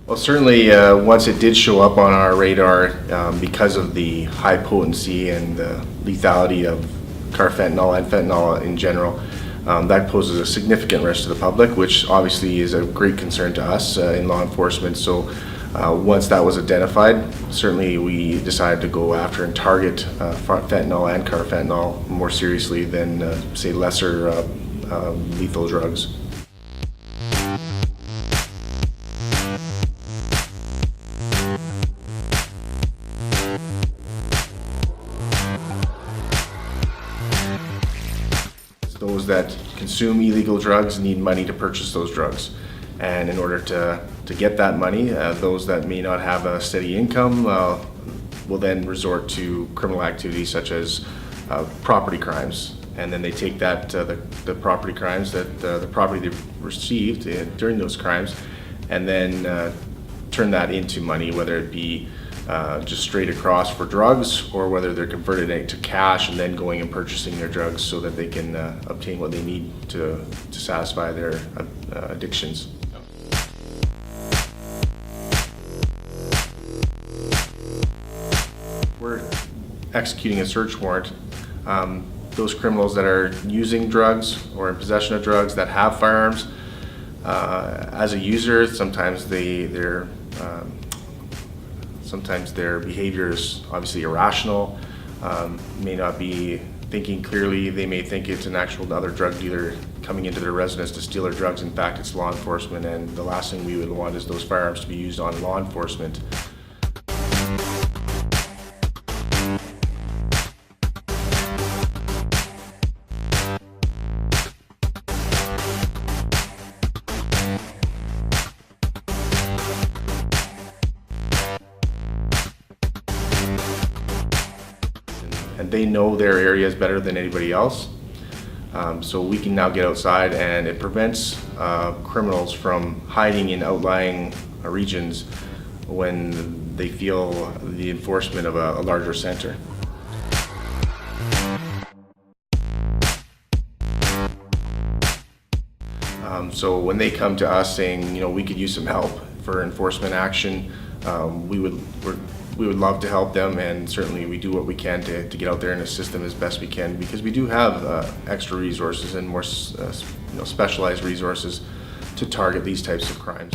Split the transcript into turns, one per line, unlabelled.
Well, certainly once it did show up on our radar, because of the high potency and the lethality of carfentanil and fentanyl in general, that poses a significant risk to the public, which obviously is a great concern to us in law enforcement. So once that was identified, certainly we decided to go after and target fentanyl and carfentanil more seriously than, say, lesser lethal drugs. Those that consume illegal drugs need money to purchase those drugs. And in order to get that money, those that may not have a steady income will then resort to criminal activities such as property crimes. And then they take that, the property crimes, the property they've received during those crimes, and then turn that into money, whether it be just straight across for drugs, or whether they're converted it to cash and then going and purchasing their drugs so that they can obtain what they need to satisfy their addictions. We're executing a search warrant. Those criminals that are using drugs or in possession of drugs that have firearms, as a user, sometimes their behavior is obviously irrational, may not be thinking clearly. They may think it's an actual other drug dealer coming into their residence to steal their drugs. In fact, it's law enforcement, and the last thing we would want is those firearms to be used on law enforcement. And they know their areas better than anybody else. So we can now get outside, and it prevents criminals from hiding in outlying regions when they feel the enforcement of a larger center. So when they come to us saying, you know, we could use some help for enforcement action, we would love to help them, and certainly we do what we can to get out there and assist them as best we can, because we do have extra resources and more specialized resources to target these types of crimes.